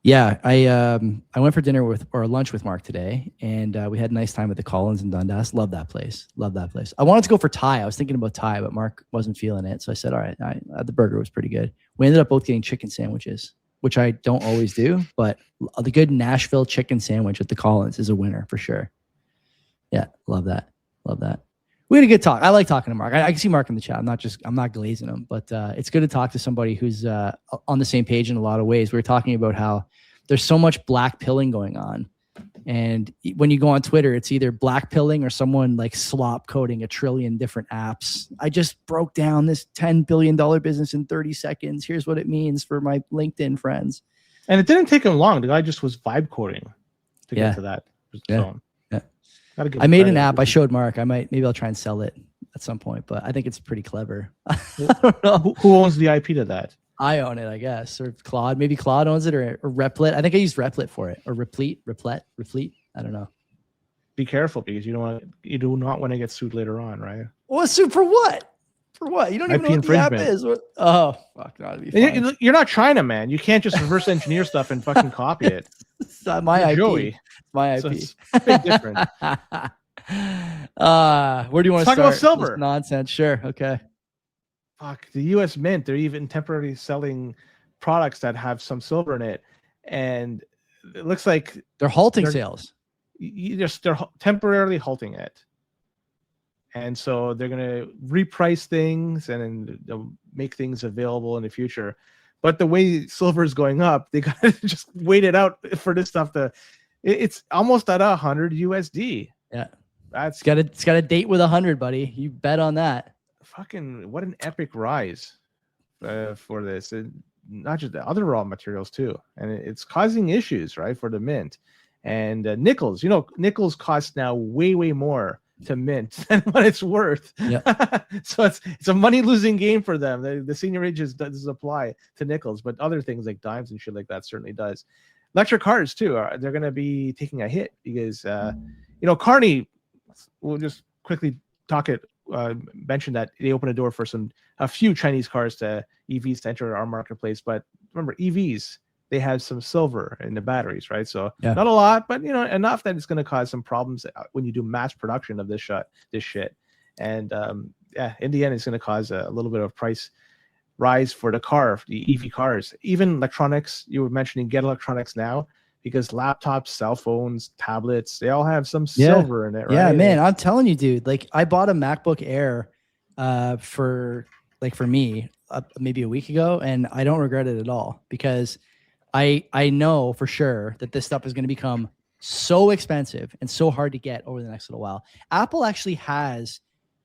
Yeah, I went for dinner or lunch with Mark today, and we had a nice time at the Collins in Dundas. Love that place. Love that place. I wanted to go for Thai. I was thinking about Thai, but Mark wasn't feeling it, so I said, "All right." The burger was pretty good. We ended up both getting chicken sandwiches, which I don't always do, but the good Nashville chicken sandwich at the Collins is a winner for sure. Yeah, love that. Love that. We had a good talk. I like talking to Mark. I can see Mark in the chat. I'm not glazing him, but it's good to talk to somebody who's on the same page in a lot of ways. We were talking about how there's so much black pilling going on. And when you go on Twitter, it's either black pilling or someone like slop coding a trillion different apps. I just broke down this $10 billion business in 30 seconds. Here's what it means for my LinkedIn friends. And it didn't take him long. The guy just was vibe coding to get to that zone. I made an app. I showed Mark. Maybe I'll try and sell it at some point, but I think it's pretty clever. I don't know. Who owns the IP to that? I own it, I guess. Or Claude. Maybe Claude owns it, or Replit. I think I used Replit for it. Or Replit. I don't know. Be careful, because you do not want to get sued later on, right? Well, sued for what? For what? You don't even know what the app is. Oh, fuck. No, you're not China, man. You can't just reverse engineer stuff and fucking copy it. It's not my IP. Joey. My IP. So it's a bit different. Where do you want to start? Talk about silver. This nonsense. Sure. Okay. Fuck, the U.S. Mint, they're even temporarily selling products that have some silver in it. And it looks like they're halting sales. They're temporarily halting it. And so they're going to reprice things and they'll make things available in the future. But the way silver is going up, they got to just wait it out for this stuff it's almost at 100 USD. Yeah. It's got a date with 100, buddy. You bet on that. Fucking what an epic rise for this. And not just the other raw materials too. And it's causing issues, right, for the mint. And nickels, nickels cost now way more to mint than what it's worth. Yeah. So it's a money losing game for them. The senior ages doesn't apply to nickels, but other things like dimes and shit like that certainly does. Electric cars too, they're going to be taking a hit because Carney, we'll just quickly mention that they opened a door for a few Chinese cars to EVs to enter our marketplace. But remember, EVs, they have some silver in the batteries, right? So not a lot, but enough that it's going to cause some problems when you do mass production of this shit. And in the end, it's going to cause a little bit of price rise for the EV cars. Even electronics, you were mentioning, get electronics now, because laptops, cell phones, tablets, they all have some silver in it, right? Yeah, man, I'm telling you, dude. Like, I bought a MacBook Air for me maybe a week ago, and I don't regret it at all, because I know for sure that this stuff is going to become so expensive and so hard to get over the next little while. Apple actually has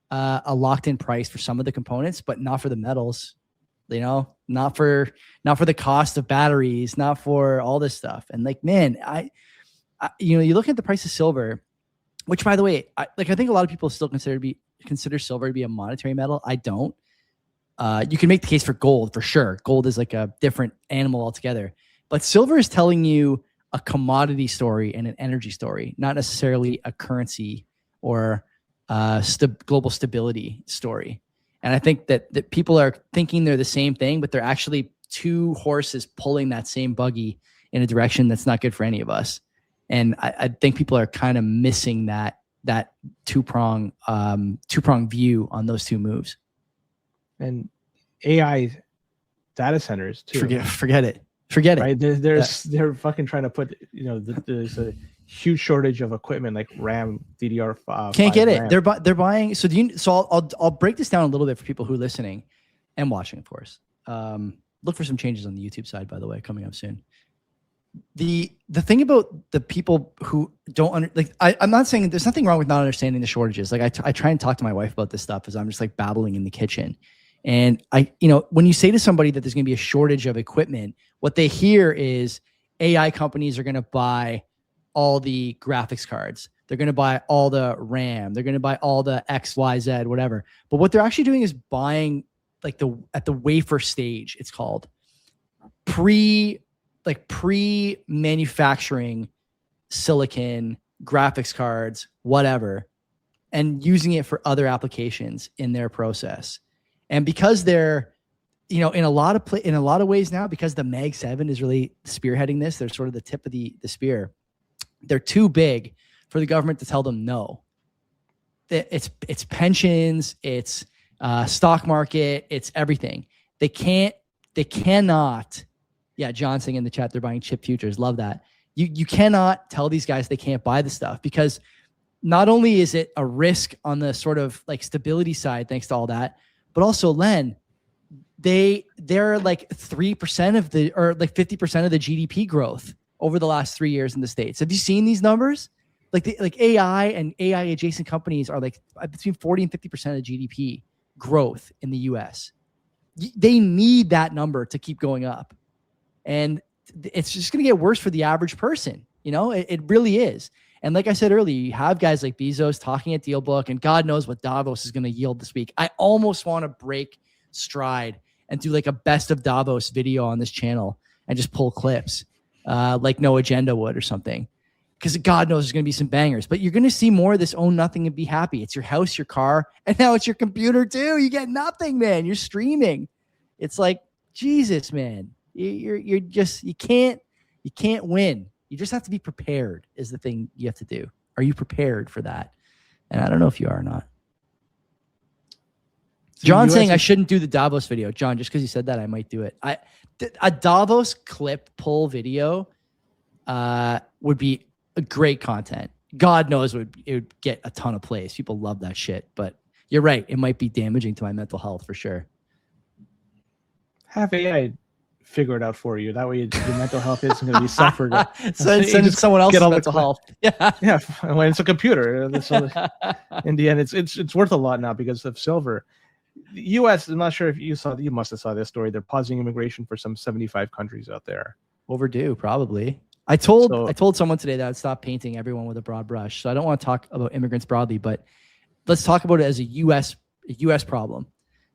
a locked-in price for some of the components, but not for the metals. Not for the cost of batteries, not for all this stuff. And like, man, I you look at the price of silver, which, by the way, I think a lot of people still consider silver to be a monetary metal. I don't. You can make the case for gold for sure. Gold is like a different animal altogether. But silver is telling you a commodity story and an energy story, not necessarily a currency or global stability story. And I think that people are thinking they're the same thing, but they're actually two horses pulling that same buggy in a direction that's not good for any of us. And I think people are kind of missing that two-prong view on those two moves. And AI data centers too. Forget it. Right? They're fucking trying to put, there's a huge shortage of equipment like RAM, DDR5. Can't get RAM. it. They're buying. So I'll break this down a little bit for people who are listening and watching, of course. Look for some changes on the YouTube side, by the way, coming up soon. The thing about the people who don't I'm not saying there's nothing wrong with not understanding the shortages. Like I try and talk to my wife about this stuff as I'm just like babbling in the kitchen. And when you say to somebody that there's going to be a shortage of equipment, what they hear is AI companies are going to buy all the graphics cards. They're going to buy all the RAM. They're going to buy all the X, Y, Z, whatever. But what they're actually doing is buying at the wafer stage, it's called pre-manufacturing silicon, graphics cards, whatever, and using it for other applications in their process. And because they're in a lot of ways now, because the Mag 7 is really spearheading this, they're sort of the tip of the spear. They're too big for the government to tell them no. It's pensions, it's stock market, it's everything. They cannot. Yeah, John saying in the chat they're buying chip futures. Love that. You cannot tell these guys they can't buy the stuff, because not only is it a risk on the sort of like stability side, thanks to all that, but also, Len, they're like 3% of the, or like 50% of the GDP growth over the last 3 years in the States. Have you seen these numbers? Like AI and AI adjacent companies are like between 40 and 50% of GDP growth in the US. They need that number to keep going up. And it's just going to get worse for the average person. It really is. And like I said earlier, you have guys like Bezos talking at DealBook, and God knows what Davos is going to yield this week. I almost want to break stride and do like a best of Davos video on this channel and just pull clips like No Agenda would or something. Because God knows there's going to be some bangers. But you're going to see more of this own nothing and be happy. It's your house, your car, and now it's your computer too. You get nothing, man. You're streaming. It's like, Jesus, man. You can't win. You just have to be prepared is the thing you have to do. Are you prepared for that? And I don't know if you are or not. So John saying I shouldn't do the Davos video. John, just because you said that, I might do it. A Davos clip pull video would be a great content. God knows it would get a ton of plays. People love that shit. But you're right. It might be damaging to my mental health for sure. Have AI figure it out for you. That way your mental health isn't going to be suffered. So send it someone else's mental health. Yeah. Yeah. When it's a computer. In the end, it's worth a lot now because of silver. The US, I'm not sure if you must have saw this story. They're pausing immigration for some 75 countries out there. Overdue, probably. I told someone today that I'd stop painting everyone with a broad brush. So I don't want to talk about immigrants broadly, but let's talk about it as a US problem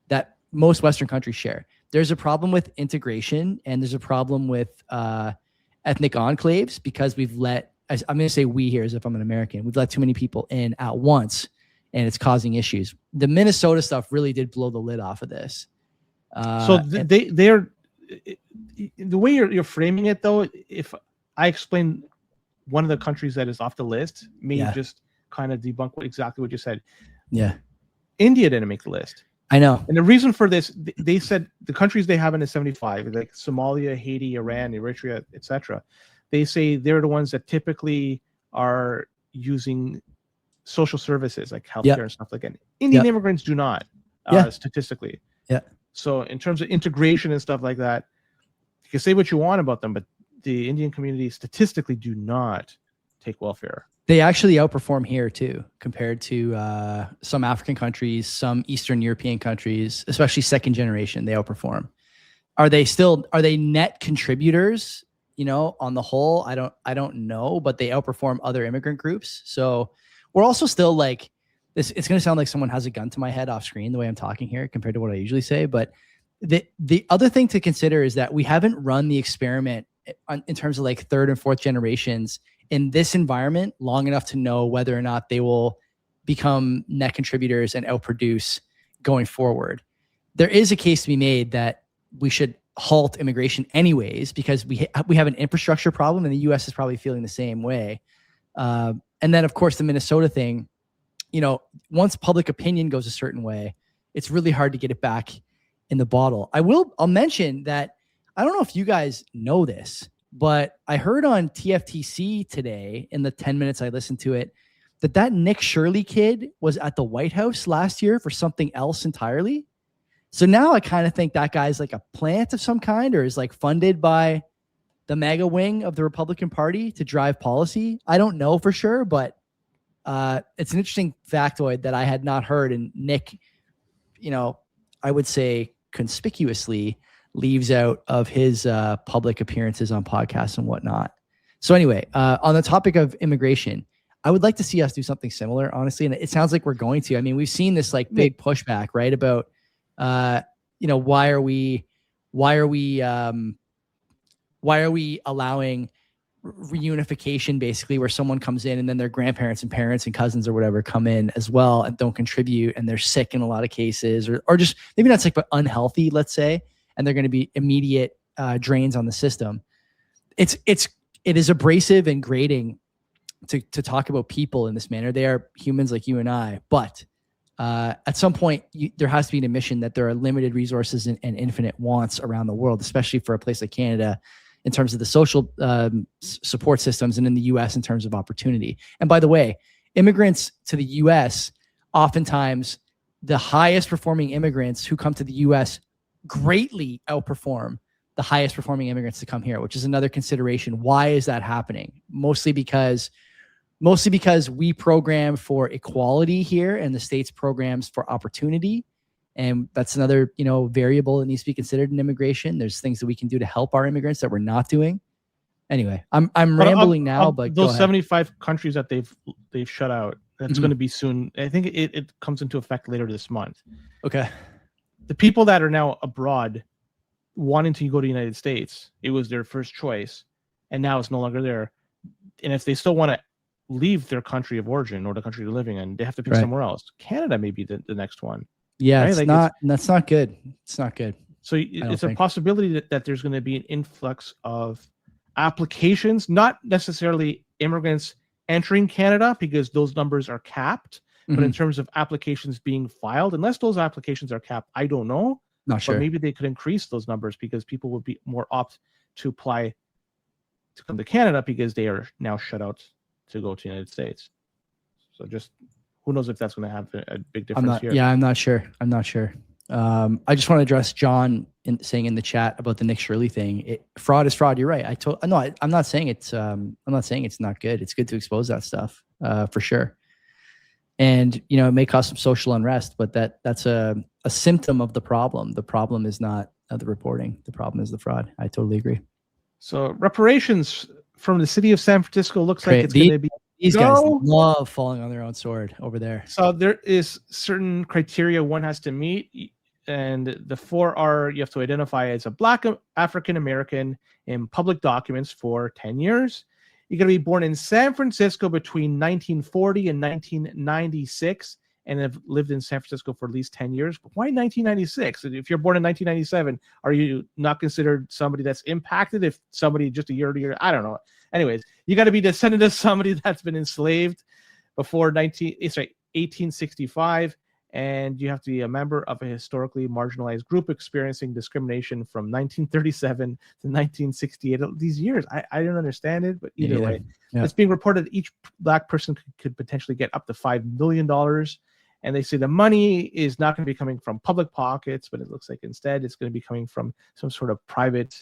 that most Western countries share. There's a problem with integration, and there's a problem with ethnic enclaves because we've let, I'm going to say we here as if I'm an American, we've let too many people in at once, and it's causing issues. The Minnesota stuff really did blow the lid off of this. They're the way you're framing it, though, if I explain one of the countries that is off the list, just kind of debunk exactly what you said. Yeah. India didn't make the list. I know. And the reason for this, they said the countries they have in the 75, like Somalia, Haiti, Iran, Eritrea, etc. They say they're the ones that typically are using social services like healthcare and stuff like that. Indian immigrants do not, statistically. Yeah. So in terms of integration and stuff like that, you can say what you want about them, but the Indian community statistically do not take welfare. They actually outperform here too, compared to some African countries, some Eastern European countries, especially second generation. They outperform. Are they net contributors? On the whole, I don't know, but they outperform other immigrant groups. So we're also still like this. It's going to sound like someone has a gun to my head off screen the way I'm talking here compared to what I usually say. But the other thing to consider is that we haven't run the experiment in terms of like third and fourth generations in this environment long enough to know whether or not they will become net contributors and outproduce going forward. There is a case to be made that we should halt immigration anyways, because we have an infrastructure problem, and the US is probably feeling the same way. And then of course the Minnesota thing, once public opinion goes a certain way, it's really hard to get it back in the bottle. I'll mention that I don't know if you guys know this, but I heard on TFTC today in the 10 minutes I listened to it, that Nick Shirley kid was at the White House last year for something else entirely. So now I kind of think that guy's like a plant of some kind, or is like funded by the MAGA wing of the Republican Party to drive policy. I don't know for sure, but it's an interesting factoid that I had not heard. And Nick, I would say conspicuously leaves out of his public appearances on podcasts and whatnot. So anyway, on the topic of immigration, I would like to see us do something similar, honestly. And it sounds like we're going to. I mean, we've seen this like big pushback, right? About, why are we allowing reunification, basically, where someone comes in and then their grandparents and parents and cousins or whatever come in as well and don't contribute, and they're sick in a lot of cases, or just maybe not sick, but unhealthy, let's say. and they're going to be immediate drains on the system. It is abrasive and grating to talk about people in this manner. They are humans like you and I, but at some point there has to be an admission that there are limited resources and infinite wants around the world, especially for a place like Canada in terms of the social support systems, and in the US in terms of opportunity. And by the way, immigrants to the US, oftentimes the highest performing immigrants who come to the US greatly outperform the highest performing immigrants to come here, which is another consideration. Why is that happening? Mostly because we program for equality here, and the States programs for opportunity. And that's another, variable that needs to be considered in immigration. There's things that we can do to help our immigrants that we're not doing. Anyway, I'm rambling now, but those 75 countries that they've shut out, that's going to be soon. I think it comes into effect later this month. Okay. The people that are now abroad wanting to go to the United States, it was their first choice, and now it's no longer there. And if they still want to leave their country of origin or the country they're living in, they have to pick somewhere else. Canada may be the next one. Yeah, right? That's not good. It's not good. So it's a possibility that there's going to be an influx of applications, not necessarily immigrants entering Canada, because those numbers are capped, but in terms of applications being filed, unless those applications are capped, I don't know. Not sure. But maybe they could increase those numbers because people would be more apt to apply to come to Canada because they are now shut out to go to the United States. So just who knows if that's going to have a big difference here. Yeah, I'm not sure. I just want to address John saying in the chat about the Nick Shirley thing. Fraud is fraud. You're right. I'm not saying it's not good. It's good to expose that stuff for sure. And it may cause some social unrest, but that's a symptom of the problem. The problem is not the reporting. The problem is the fraud. I totally agree. So reparations from the city of San Francisco looks like it's going to be. These guys love falling on their own sword over there. So there is certain criteria one has to meet, and the 4 are: you have to identify as a Black African American in public documents for 10 years. You're going to be born in San Francisco between 1940 and 1996 and have lived in San Francisco for at least 10 years. But why 1996? If you're born in 1997, are you not considered somebody that's impacted if somebody just a year to year? I don't know. Anyways, you got to be descendant of somebody that's been enslaved before 1865, and you have to be a member of a historically marginalized group experiencing discrimination from 1937 to 1968. These years, I don't understand it, but either way, it's being reported that each Black person could potentially get up to $5 million. And they say the money is not going to be coming from public pockets, but it looks like instead it's going to be coming from some sort of private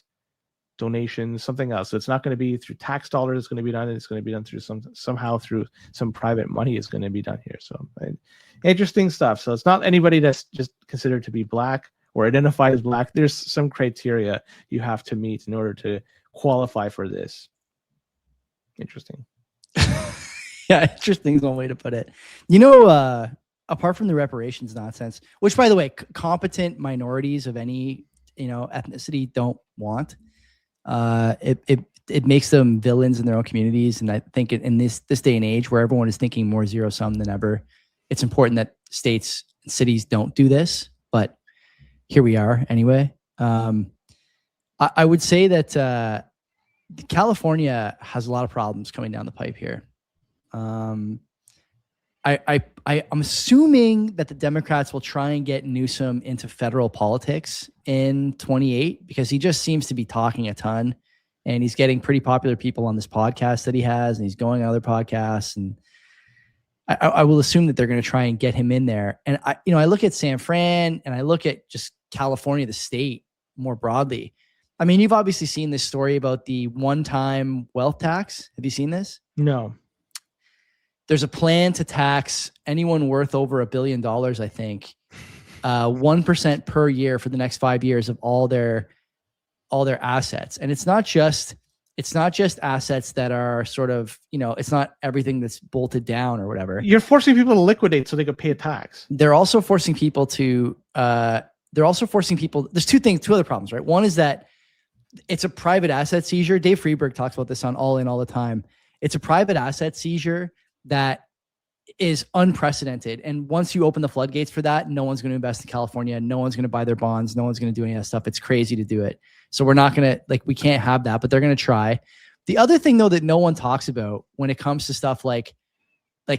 donations, something else. So it's not going to be through tax dollars. It's going to be done. It's going to be done through somehow through some private money is going to be done here. So interesting stuff. So it's not anybody that's just considered to be Black or identified as Black. There's some criteria you have to meet in order to qualify for this. Interesting. Yeah, interesting is one way to put it. Apart from the reparations nonsense, which by the way, competent minorities of any ethnicity don't want. It makes them villains in their own communities, and I think in this day and age where everyone is thinking more zero sum than ever, it's important that states and cities don't do this. But here we are anyway. I would say that California has a lot of problems coming down the pipe here. I'm assuming that the Democrats will try and get Newsom into federal politics in 28 because he just seems to be talking a ton, and he's getting pretty popular people on this podcast that he has, and he's going on other podcasts. And I will assume that they're going to try and get him in there. And I look at San Fran and I look at just California, the state more broadly. I mean, you've obviously seen this story about the one-time wealth tax. Have you seen this? No. There's a plan to tax anyone worth over $1 billion, I think, 1% per year for the next 5 years of all their assets. And it's not just assets that are sort of, it's not everything that's bolted down or whatever. You're forcing people to liquidate so they could pay a tax. They're also forcing people to, there's two other problems, right? One is that it's a private asset seizure. Dave Freeberg talks about this on All In all the time. It's a private asset seizure that is unprecedented. And once you open the floodgates for that, no one's going to invest in California. No one's going to buy their bonds. No one's going to do any of that stuff. It's crazy to do it. So we're not going to, like, we can't have that, but they're going to try. The other thing though, that no one talks about when it comes to stuff like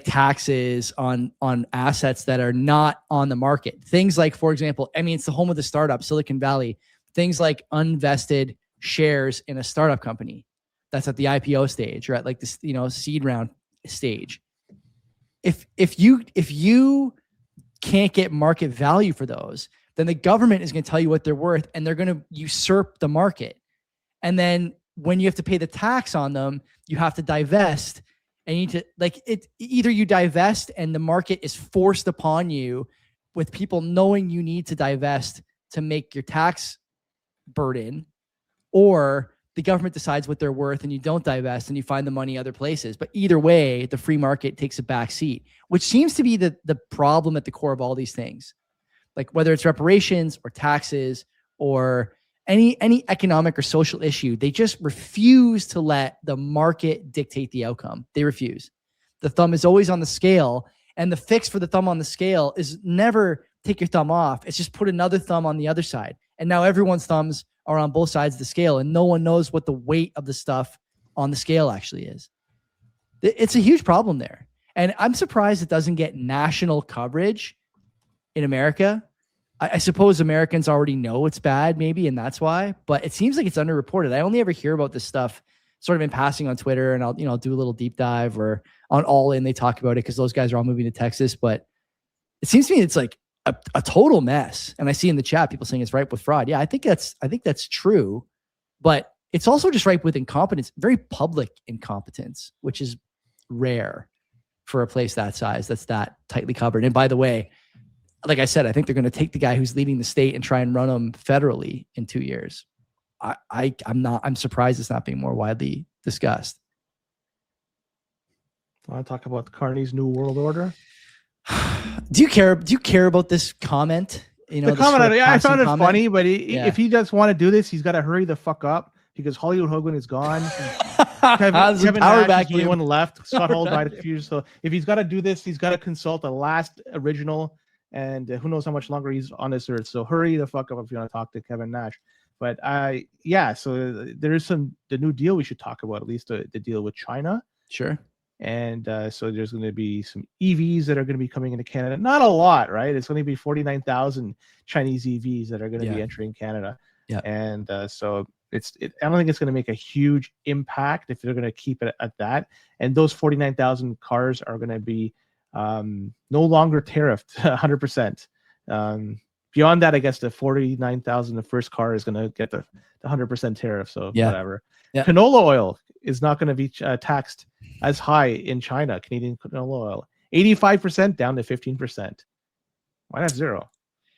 taxes on assets that are not on the market, things like, for example, I mean, it's the home of the startup, Silicon Valley, things like unvested shares in a startup company that's at the IPO stage or at like this, seed round stage. If you can't get market value for those, then the government is going to tell you what they're worth, and they're going to usurp the market. And then when you have to pay the tax on them, you have to divest, and you need to, like, it either you divest and the market is forced upon you with people knowing you need to divest to make your tax burden, or the government decides what they're worth and you don't divest and you find the money other places. But either way, the free market takes a back seat, which seems to be the problem at the core of all these things. Like whether it's reparations or taxes or any economic or social issue, they just refuse to let the market dictate the outcome. They refuse. The thumb is always on the scale, and the fix for the thumb on the scale is never take your thumb off. It's just put another thumb on the other side. And now everyone's thumbs are on both sides of the scale, and no one knows what the weight of the stuff on the scale actually is. It's a huge problem there. And I'm surprised it doesn't get national coverage in America. I suppose Americans already know it's bad maybe, and that's why, but it seems like it's underreported. I only ever hear about this stuff sort of in passing on Twitter, and I'll do a little deep dive, or on All In, they talk about it because those guys are all moving to Texas. But it seems to me it's like a total mess. And I see in the chat people saying it's ripe with fraud. Yeah, I think that's true, but it's also just ripe with incompetence, very public incompetence, which is rare for a place that size that's that tightly covered. And by the way, like I said, I think they're going to take the guy who's leading the state and try and run him federally in 2 years. I'm surprised it's not being more widely discussed. Want to talk about Carney's New World Order? Do you care about this comment? The comment, I found it funny, but if he does want to do this, he's got to hurry the fuck up because Hollywood Hogan is gone. Kevin Nash is the only one left. Scott Hall died a few years. So if he's got to do this, he's got to consult the last original, and who knows how much longer he's on this earth. So hurry the fuck up if you want to talk to Kevin Nash. But so there is the new deal we should talk about, at least the deal with China. Sure. And so there's going to be some EVs that are going to be coming into Canada. Not a lot, right? It's going to be 49,000 Chinese EVs that are going to be entering Canada. Yeah. And so I don't think it's going to make a huge impact if they're going to keep it at that. And those 49,000 cars are going to be no longer tariffed 100%. Beyond that, I guess the 49,000, the first car is going to get the 100% tariff. So whatever. Yeah. Canola oil is not going to be taxed as high in China. Canadian canola oil, 85% down to 15%. Why not zero?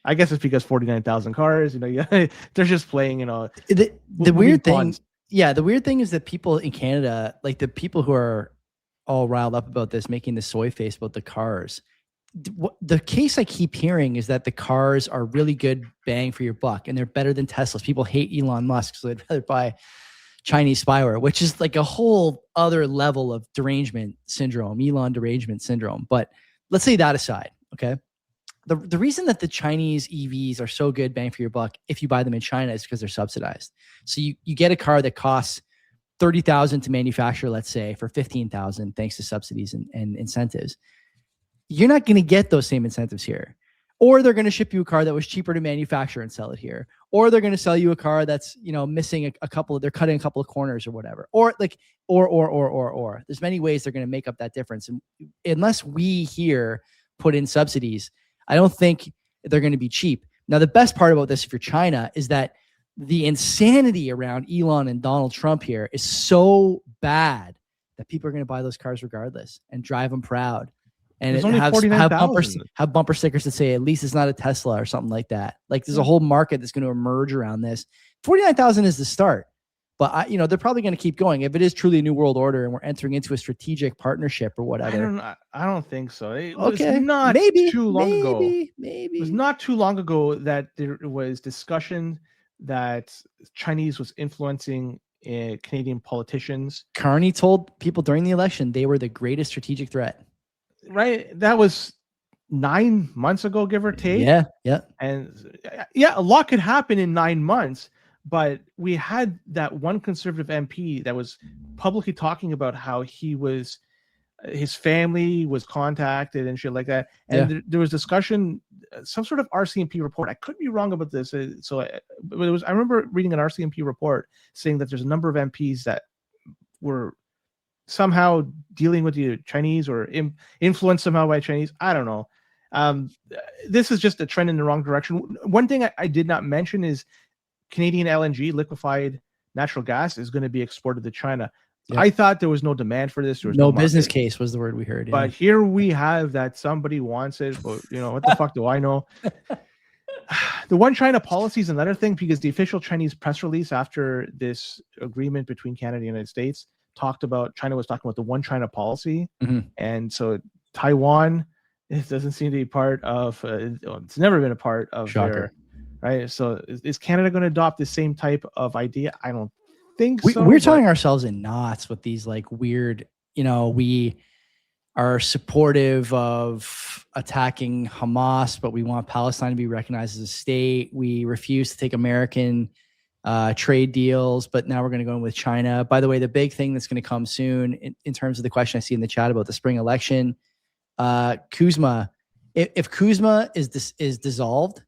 I guess it's because 49,000 cars. They're just playing. The weird thing. Yeah, the weird thing is that people in Canada, like the people who are all riled up about this, making the soy face about the cars. The case I keep hearing is that the cars are really good bang for your buck, and they're better than Teslas. People hate Elon Musk, so they'd rather buy Chinese spyware, which is like a whole other level of derangement syndrome, Elon derangement syndrome. But let's say that aside, okay? The reason that the Chinese EVs are so good bang for your buck if you buy them in China is because they're subsidized. So you get a car that costs $30,000 to manufacture, let's say, for $15,000 thanks to subsidies and incentives. You're not going to get those same incentives here. Or they're going to ship you a car that was cheaper to manufacture and sell it here. Or they're going to sell you a car that's, missing a couple of, they're cutting a couple of corners or whatever. Or there's many ways they're going to make up that difference. And unless we here put in subsidies, I don't think they're going to be cheap. Now, the best part about this, if you're China, is that the insanity around Elon and Donald Trump here is so bad that people are going to buy those cars regardless and drive them proud. And have bumper stickers that say, at least it's not a Tesla or something like that. Like there's a whole market that's going to emerge around this. 49,000 is the start, but they're probably going to keep going. If it is truly a new world order and we're entering into a strategic partnership or whatever. I don't think so. It was not too long ago. It was not too long ago that there was discussion that Chinese was influencing Canadian politicians. Carney told people during the election they were the greatest strategic threat. right? That was 9 months ago, give or take. Yeah, yeah, And yeah, a lot could happen in 9 months, but we had that one conservative MP that was publicly talking about how his family was contacted and shit like that. And yeah. there was discussion, some sort of RCMP report. I could be wrong about this. But I remember reading an RCMP report saying that there's a number of MPs that were somehow dealing with the Chinese or influenced somehow by Chinese. I don't know. This is just a trend in the wrong direction. One thing I did not mention is Canadian LNG, liquefied natural gas, is going to be exported to China. Yep. I thought there was no demand for this. There was No market. business case was the word we heard. But here we have that somebody wants it. But what the fuck do I know? The one China policy is another thing, because the official Chinese press release after this agreement between Canada and the United States talked about, China was talking about the one China policy. Mm-hmm. And so Taiwan, it doesn't seem to be part of, it's never been a part of Shocker. right? So is Canada going to adopt the same type of idea? I don't think so. We're tying ourselves in knots with these like weird, we are supportive of attacking Hamas, but we want Palestine to be recognized as a state. We refuse to take American trade deals, but now we're going to go in with China. By the way, the big thing that's going to come soon in terms of the question I see in the chat about the spring election, Kuzma, if Kuzma is dissolved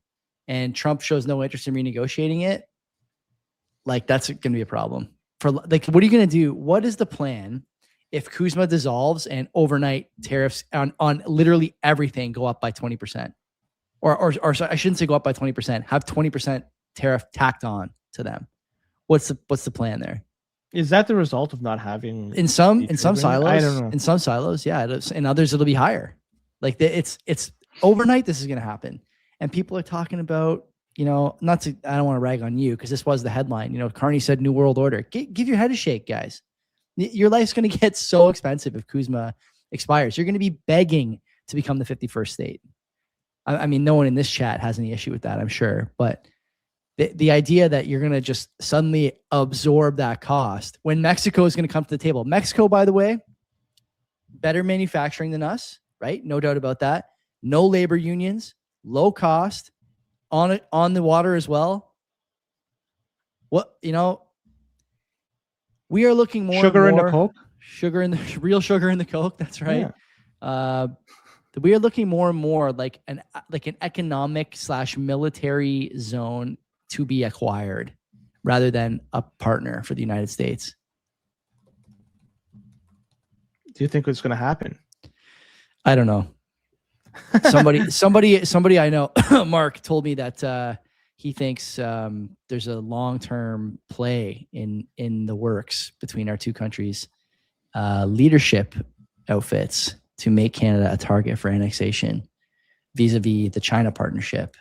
and Trump shows no interest in renegotiating it, like that's going to be a problem. For like, what are you going to do? What is the plan if Kuzma dissolves and overnight tariffs on literally everything go up by 20%? Or I shouldn't say go up by 20%, have 20% tariff tacked on to them. What's the plan there? Is that the result of not having in some silos? I don't know. In some silos, yeah. In others, it'll be higher. Like it's overnight. This is going to happen, and people are talking about, I don't want to rag on you because this was the headline. Carney said New World Order. Give your head a shake, guys. Your life's going to get so expensive if Kuzma expires. You're going to be begging to become the 51st state. I mean, no one in this chat has any issue with that, I'm sure. But the idea that you're going to just suddenly absorb that cost when Mexico is going to come to the table. Mexico, by the way, better manufacturing than us, right? No doubt about that. No labor unions, low cost, on the water as well. We are looking more sugar in the Coke, real sugar in the Coke. That's right. Yeah. We are looking more and more like an economic / military zone to be acquired rather than a partner for the United States. Do you think it's going to happen? I don't know. Somebody I know, Mark, told me that he thinks there's a long-term play in the works between our two countries, leadership outfits to make Canada a target for annexation vis-a-vis the China partnership.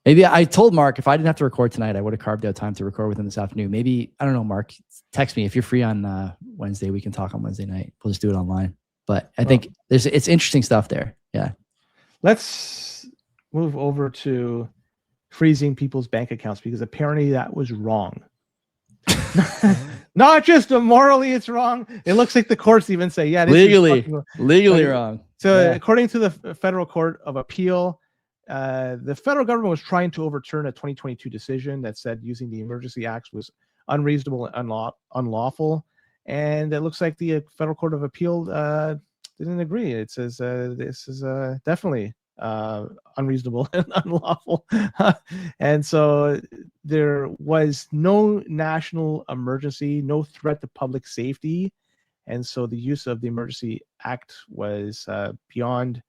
Maybe I told Mark if I didn't have to record tonight, I would have carved out time to record with him this afternoon. Maybe, I don't know, Mark, text me if you're free on Wednesday. We can talk on Wednesday night. We'll just do it online. But I think it's interesting stuff there. Yeah. Let's move over to freezing people's bank accounts, because apparently that was wrong. Not just morally, it's wrong. It looks like the courts even say, yeah, this legally wrong. So according to the Federal Court of Appeal, the federal government was trying to overturn a 2022 decision that said using the Emergency Acts was unreasonable and unlawful. And it looks like the Federal Court of Appeal didn't agree. It says this is definitely unreasonable and unlawful. And so there was no national emergency, no threat to public safety. And so the use of the Emergency Act was beyond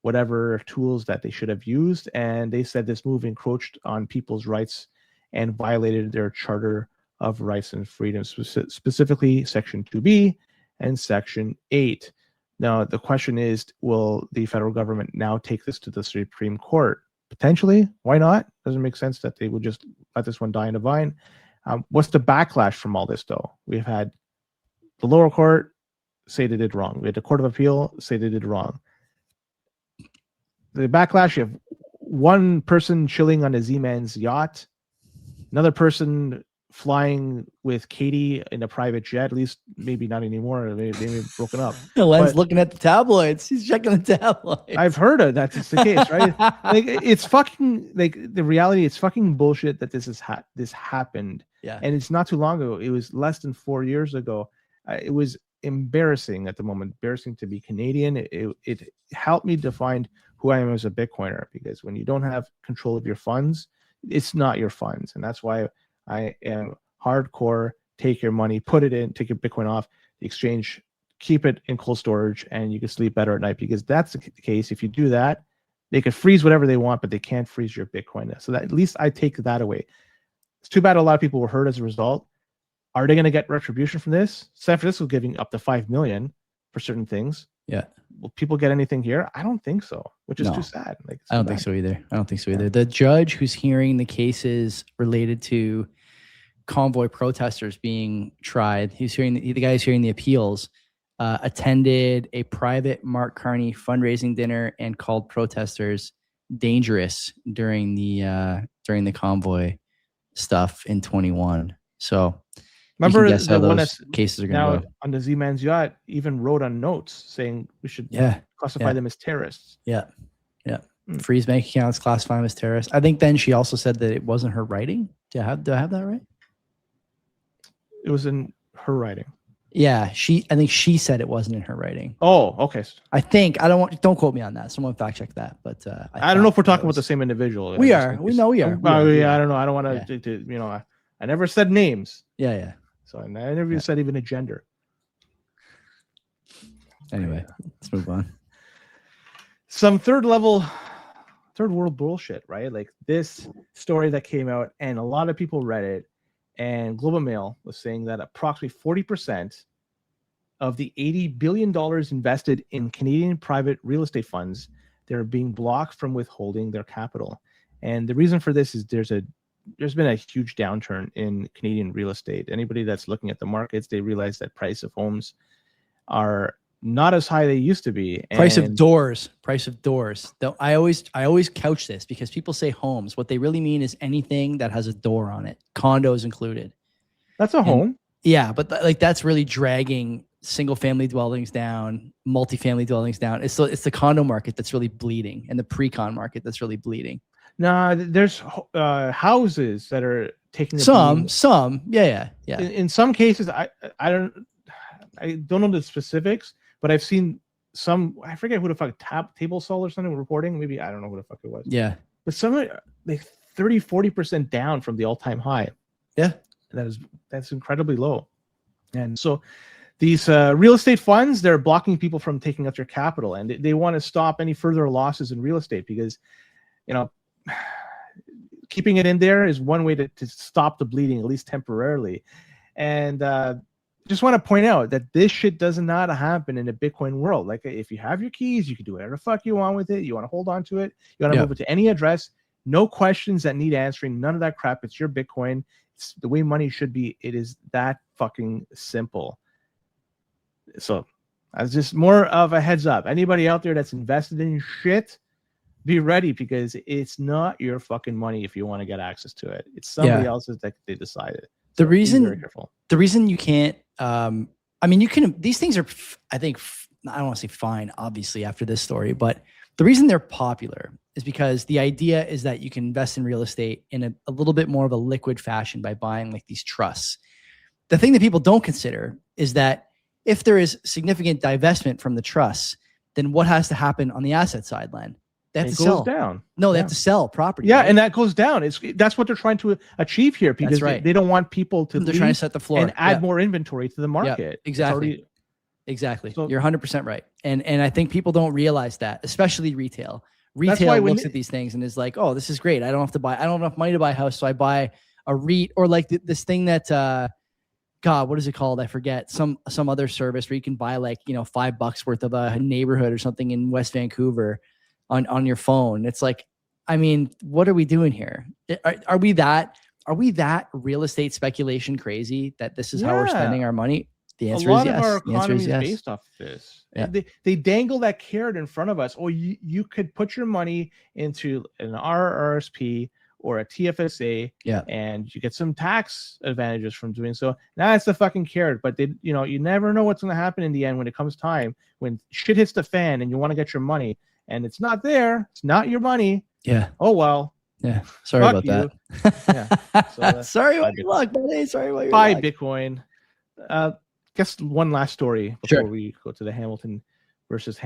whatever tools that they should have used. And they said this move encroached on people's rights and violated their Charter of Rights and Freedoms, specifically Section 2B and Section 8. Now, the question is, will the federal government now take this to the Supreme Court? Potentially. Why not? Doesn't make sense that they would just let this one die in the vine. What's the backlash from all this, though? We've had the lower court say they did wrong. We had the Court of Appeal say they did wrong. The backlash, you have one person chilling on a Z-Man's yacht, another person flying with Katie in a private jet. At least maybe not anymore. They may have broken up. Len's But looking at the tabloids. He's checking the tabloids. I've heard of that. It's the case, right? Like it's fucking like the reality. It's fucking bullshit that this happened. Yeah. And it's not too long ago. It was less than 4 years ago. It was embarrassing at the moment. Embarrassing to be Canadian. It helped me define who I am as a Bitcoiner, because when you don't have control of your funds, it's not your funds, and that's why I am hardcore. Take your money, put it in, take your Bitcoin off the exchange, keep it in cold storage, and you can sleep better at night, because that's the case. If you do that, they could freeze whatever they want, but they can't freeze your Bitcoin. So that at least I take that away. It's too bad a lot of people were hurt as a result. Are they going to get retribution from this? San Francisco giving up to $5 million for certain things. Yeah. Will people get anything here? I don't think so, which is too sad. Like, I don't think so either. I don't think so either. The judge who's hearing the cases related to convoy protesters being tried, he's hearing the guy who's hearing the appeals, attended a private Mark Carney fundraising dinner and called protesters dangerous during the convoy stuff in 21. So remember guess how the one those that's cases are going now to go on the Z-Man's yacht, even wrote on notes saying we should classify them as terrorists. Yeah. Freeze bank accounts, classify them as terrorists. I think then she also said that it wasn't her writing. Do I have that right? It was in her writing. Yeah, I think she said it wasn't in her writing. Oh, okay. I think don't quote me on that. Someone fact check that. But I don't know if we're talking about the same individual. We are. We know we are. Yeah, I don't know. I don't want to. I never said names. Yeah. So I never said even a gender. Anyway, let's move on. Some third world bullshit, right? Like this story that came out, and a lot of people read it. And Globe and Mail was saying that approximately 40% of the $80 billion invested in Canadian private real estate funds, they're being blocked from withholding their capital. And the reason for this is there's been a huge downturn in Canadian real estate. Anybody that's looking at the markets, they realize that price of homes are not as high they used to be. Price of doors. Though I always couch this, because people say homes. What they really mean is anything that has a door on it, condos included. That's a home. Yeah, but that's really dragging single family dwellings down, multifamily dwellings down. It's the condo market that's really bleeding, and the pre-con market that's really bleeding. Nah, there's houses that are taking some. Yeah. In some cases, I don't know the specifics, but I've seen some. I forget who the fuck Table Sol or something reporting. Maybe I don't know who the fuck it was. Yeah, but some like 30-40% down from the all-time high. Yeah, that's incredibly low. And so these real estate funds, they're blocking people from taking out their capital, and they want to stop any further losses in real estate, because keeping it in there is one way to stop the bleeding, at least temporarily. And just want to point out that this shit does not happen in a Bitcoin world. Like, if you have your keys, you can do whatever the fuck you want with it. You want to hold on to it. You want to move it to any address. No questions that need answering. None of that crap. It's your Bitcoin. It's the way money should be. It is that fucking simple. So that's just more of a heads up. Anybody out there that's invested in shit, be ready, because it's not your fucking money if you want to get access to it. It's somebody else's that they decided. So the reason you can't, you can, these things are, I think, I don't want to say fine, obviously, after this story, but the reason they're popular is because the idea is that you can invest in real estate in a little bit more of a liquid fashion by buying like these trusts. The thing that people don't consider is that if there is significant divestment from the trusts, then what has to happen on the asset side, Len? They have to sell down. No, they have to sell property. Yeah, right? and that goes down. That's what they're trying to achieve here, because they don't want people to They're trying to set the floor and add more inventory to the market. Exactly. So, you're 100% right. And I think people don't realize that, especially retail. Retail looks at these things and is like, oh, this is great. I don't have enough money to buy a house, so I buy a REIT, or like this thing that God, what is it called? I forget. Some other service where you can buy like, $5 worth of a neighborhood or something in West Vancouver on your phone. It's like, what are we doing here? Are we that real estate speculation crazy that this is how we're spending our money? The answer is yes. A lot of our economy is based off of this. Yeah. They dangle that carrot in front of us. Oh, you could put your money into an RRSP or a TFSA, Yeah. and you get some tax advantages from doing so. Now it's the fucking carrot, but they, you know, you never know what's going to happen in the end when it comes time, when shit hits the fan and you want to get your money and it's not there. It's not your money. Yeah. Oh, well. Yeah. Sorry Fuck about you. that. Yeah. So sorry about your luck, buddy. Sorry about your buy luck. Bitcoin. Guess one last story before we go to the Hamilton versus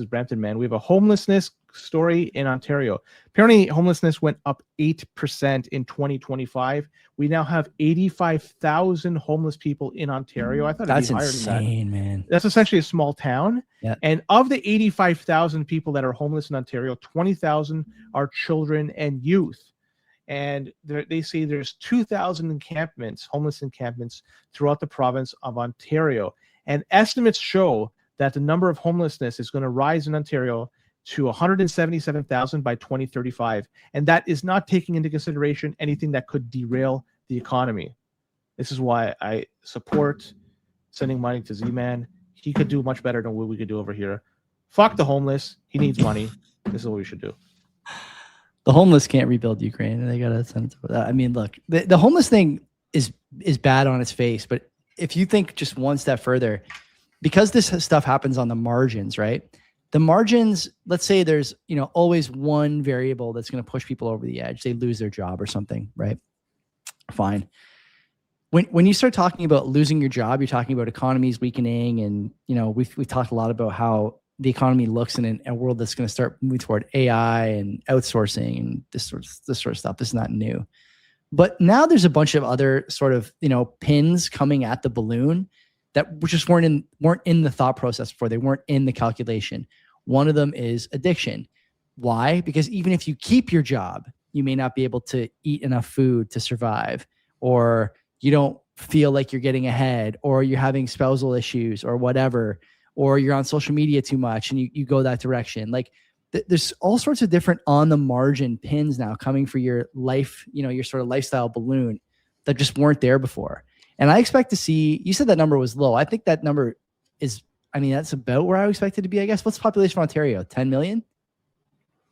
Brampton, man. We have a homelessness story in Ontario. Apparently, homelessness went up 8% in 2025. We now have 85,000 homeless people in Ontario. I thought it'd be higher insane, than that. Man. That's essentially a small town. Yeah. And of the 85,000 people that are homeless in Ontario, 20,000 are children and youth. And they say there's 2,000 encampments, homeless encampments throughout the province of Ontario. And estimates show that the number of homelessness is going to rise in Ontario to 177,000 by 2035. And that is not taking into consideration anything that could derail the economy. This is why I support sending money to Z-Man. He could do much better than what we could do over here. Fuck the homeless. He needs money. This is what we should do. The homeless can't rebuild Ukraine. They got to send it. I mean, look, the homeless thing is bad on its face. But if you think just one step further, because this stuff happens on the margins, right? The margins, let's say there's, you know, always one variable that's going to push people over the edge. They lose their job or something, right? Fine. When you start talking about losing your job, you're talking about economies weakening. And, you know, we've talked a lot about how the economy looks in a world that's going to start moving toward AI and outsourcing and this sort of stuff. This is not new. But now there's a bunch of other sort of, you know, pins coming at the balloon that just weren't in the thought process before. They weren't in the calculation. One of them is addiction. Why? Because even if you keep your job, you may not be able to eat enough food to survive, or you don't feel like you're getting ahead, or you're having spousal issues or whatever, or you're on social media too much and you go that direction. Like there's all sorts of different on the margin pins now coming for your life, you know, your sort of lifestyle balloon that just weren't there before. And I expect to see, you said that number was low. I think that number is, I mean, that's about where I would expect it to be, I guess. What's the population of Ontario? 10 million?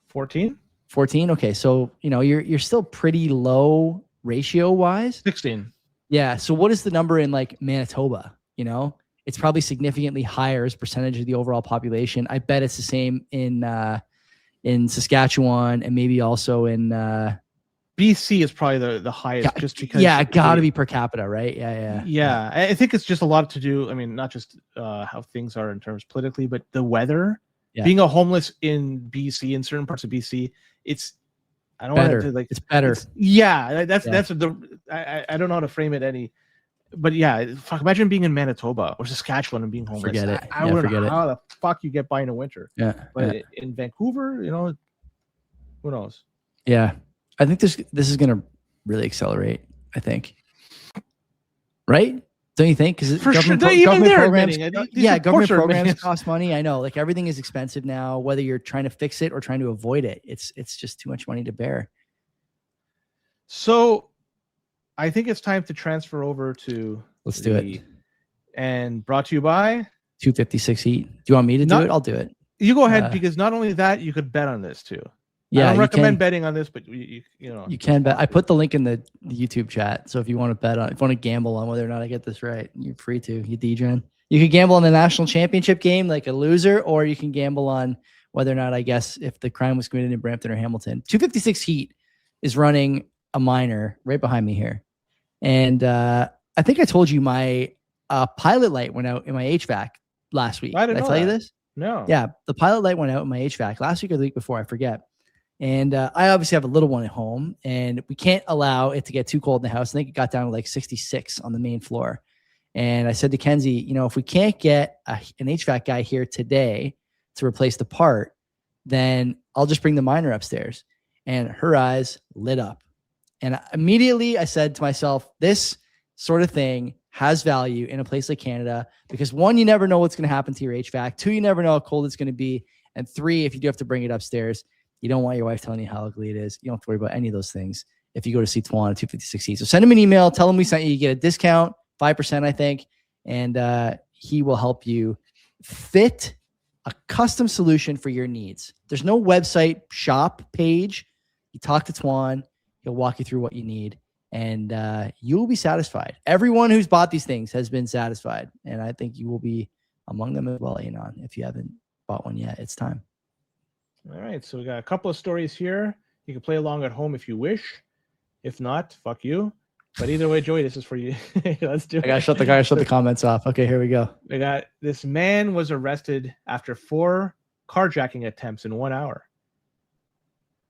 14? 14? Okay. So, you know, you're still pretty low ratio wise. 16. Yeah. So what is the number in like Manitoba? You know, it's probably significantly higher as percentage of the overall population. I bet it's the same in Saskatchewan and maybe also in BC is probably the highest, just because. Yeah, got to be per capita, right? Yeah. I think it's just a lot to do. I mean, not just how things are in terms politically, but the weather. Yeah. Being a homeless in BC, in certain parts of BC, it's, I don't want to like, it's better. That's I don't know how to frame it any, but yeah, fuck, imagine being in Manitoba or Saskatchewan and being homeless. Forget it. I don't know how the fuck you get by in the winter. Yeah. But in Vancouver, you know, who knows? Yeah. I think this is going to really accelerate, I think. Right? Don't you think? Because government programs, government programs cost money. I know, like everything is expensive now, whether you're trying to fix it or trying to avoid it. It's just too much money to bear. So I think it's time to transfer over to Let's do it. And brought to you by 256 Heat. Do you want me to do it? I'll do it. You go ahead, because not only that, you could bet on this too. Yeah, I don't recommend betting on this, but you know you can bet. I put the link in the YouTube chat, so if you want to bet on, if you want to gamble on whether or not I get this right, you're free to. You DJing. You could gamble on the national championship game like a loser, or you can gamble on whether or not, I guess, if the crime was committed in Brampton or Hamilton. 256 Heat is running a minor right behind me here, and I think I told you my pilot light went out in my HVAC last week. Did I tell you this? No. Yeah, the pilot light went out in my HVAC last week or the week before. I forget. And I obviously have a little one at home, and we can't allow it to get too cold in the house. I think it got down to like 66 on the main floor. And I said to Kenzie, you know, if we can't get an HVAC guy here today to replace the part, then I'll just bring the miner upstairs. And her eyes lit up. And immediately I said to myself, this sort of thing has value in a place like Canada, because one, you never know what's going to happen to your HVAC. Two, you never know how cold it's going to be. And three, if you do have to bring it upstairs, you don't want your wife telling you how ugly it is. You don't have to worry about any of those things if you go to see Twan at 256 Heat. So send him an email. Tell him we sent you. You get a discount, 5%, I think. And he will help you fit a custom solution for your needs. There's no website shop page. You talk to Twan. He'll walk you through what you need, and you will be satisfied. Everyone who's bought these things has been satisfied, and I think you will be among them as well, Anon. If you haven't bought one yet, it's time. All right, so we got a couple of stories here. You can play along at home if you wish. If not, fuck you. But either way, Joey, this is for you. Let's do it. I gotta shut the comments off. Okay, here we go. We got this man was arrested after 4 carjacking attempts in 1 hour.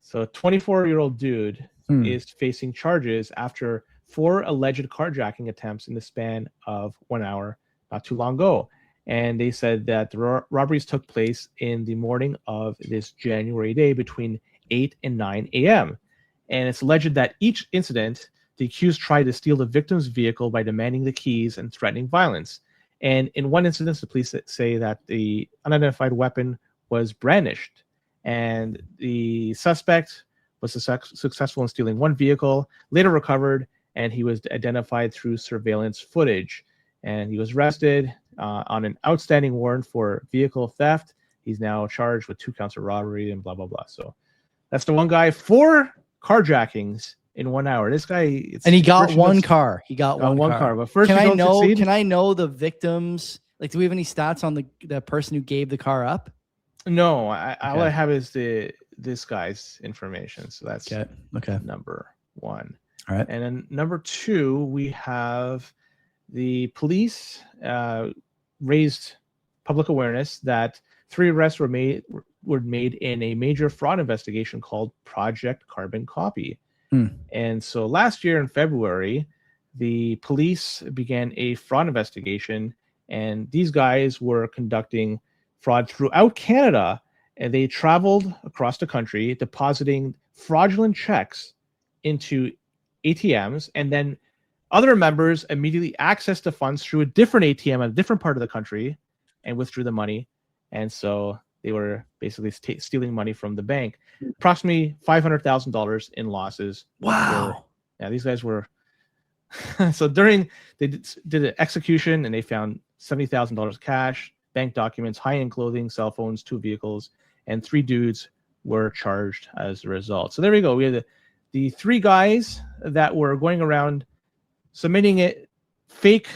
So a 24-year-old dude is facing charges after 4 alleged carjacking attempts in the span of 1 hour not too long ago. And they said that the robberies took place in the morning of this January day between 8 and 9 a.m. And it's alleged that each incident, the accused tried to steal the victim's vehicle by demanding the keys and threatening violence. And in one incident, the police say that the unidentified weapon was brandished. And the suspect was successful in stealing one vehicle, later recovered, and he was identified through surveillance footage. And he was arrested on an outstanding warrant for vehicle theft. He's now charged with 2 counts of robbery and blah, blah, blah. So that's the one guy. 4 carjackings in 1 hour. This guy, and he got one car. He got one car. But first, can I know the victims? Like, do we have any stats on the person who gave the car up? No, all I have is this guy's information. So that's okay. Number 1. All right. And then number 2, we have the police raised public awareness that 3 arrests were made in a major fraud investigation called Project Carbon Copy. And so last year in February, the police began a fraud investigation, and these guys were conducting fraud throughout Canada, and they traveled across the country depositing fraudulent checks into ATMs, and then other members immediately accessed the funds through a different ATM at a different part of the country and withdrew the money. And so they were basically stealing money from the bank. Approximately $500,000 in losses. Wow. These guys were... So they did an execution, and they found $70,000 cash, bank documents, high-end clothing, cell phones, 2 vehicles, and 3 dudes were charged as a result. So there we go. We had the 3 guys that were going around submitting fake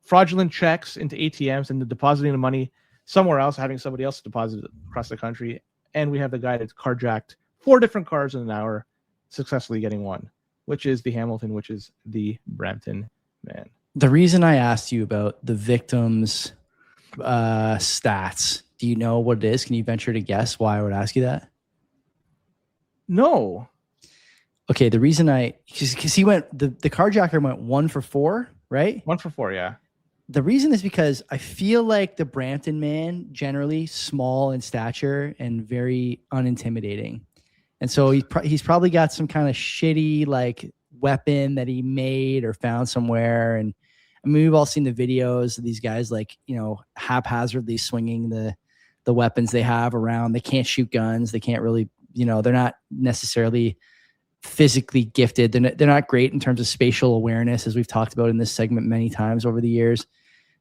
fraudulent checks into ATMs and depositing the money somewhere else, having somebody else deposit it across the country. And we have the guy that's carjacked 4 different cars in an hour, successfully getting one, which is the Hamilton, which is the Brampton man. The reason I asked you about the victims' stats, do you know what it is? Can you venture to guess why I would ask you that? No. Okay, the reason because he went, the carjacker went 1 for 4, right? 1 for 4, yeah. The reason is because I feel like the Brampton man, generally small in stature and very unintimidating. And so he's probably got some kind of shitty like weapon that he made or found somewhere. And I mean, we've all seen the videos of these guys like, haphazardly swinging the weapons they have around. They can't shoot guns. They can't really, they're not necessarily physically gifted. They're not great in terms of spatial awareness, as we've talked about in this segment many times over the years.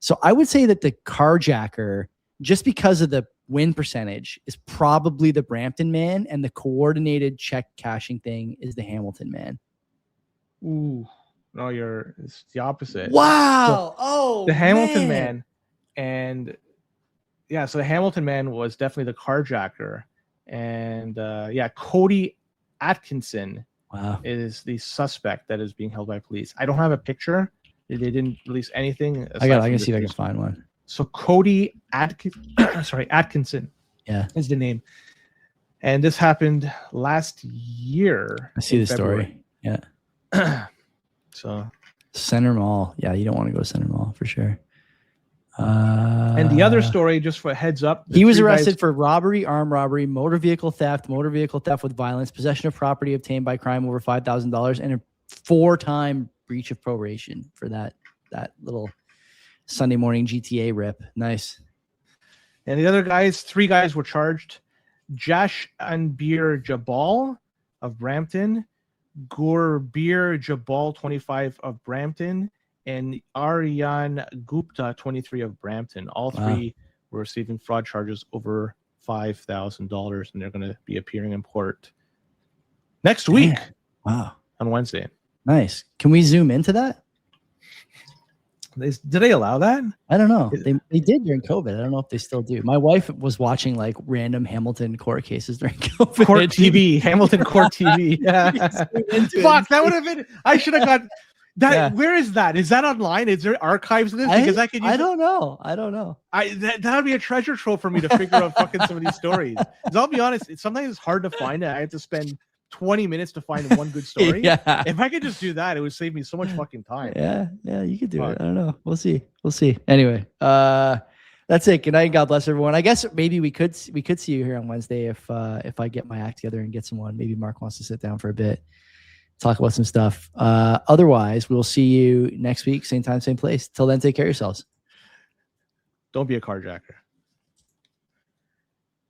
So I would say that the carjacker, just because of the win percentage, is probably the Brampton man, and the coordinated check cashing thing is the Hamilton man. Ooh, no, it's the opposite. Wow. The Hamilton man, and so the Hamilton man was definitely the carjacker, and Cody Atkinson is the suspect that is being held by police. I don't have a picture. They didn't release anything. I can see if I can find one. So Cody Atkinson. Yeah, is the name. And this happened last year. I see the story. Yeah. So Center Mall. Yeah, you don't want to go to Center Mall for sure. And the other story, just for a heads up, he was arrested for robbery, armed robbery, motor vehicle theft with violence, possession of property obtained by crime over $5,000, and a 4-time breach of probation for that little Sunday morning GTA rip. Nice. And the other 3 guys were charged: Jash Anbir Jabal of Brampton, Gurbir Jabal, 25, of Brampton, and Aryan Gupta, 23, of Brampton. All 3 were receiving fraud charges over $5,000, and they're going to be appearing in court next week. Wow. on Wednesday. Nice. Can we zoom into that? Did they allow that? I don't know. They did during COVID. I don't know if they still do. My wife was watching like random Hamilton court cases during COVID. Court TV, Hamilton Court TV. Yeah. Fuck, that would have been. I should have got that. Yeah. Where is that? Is that online? Is there archives of this? Because I could. I don't know. I don't know. That would be a treasure trove for me to figure out fucking some of these stories. Because I'll be honest, sometimes it's hard to find it. I have to spend 20 minutes to find one good story. Yeah. If I could just do that, it would save me so much fucking time. Yeah, you could do it. I don't know. We'll see. Anyway, that's it. Good night. God bless everyone. I guess maybe we could see you here on Wednesday if I get my act together and get someone. Maybe Mark wants to sit down for a bit, talk about some stuff. Otherwise, we'll see you next week, same time, same place. Till then, take care of yourselves. Don't be a carjacker.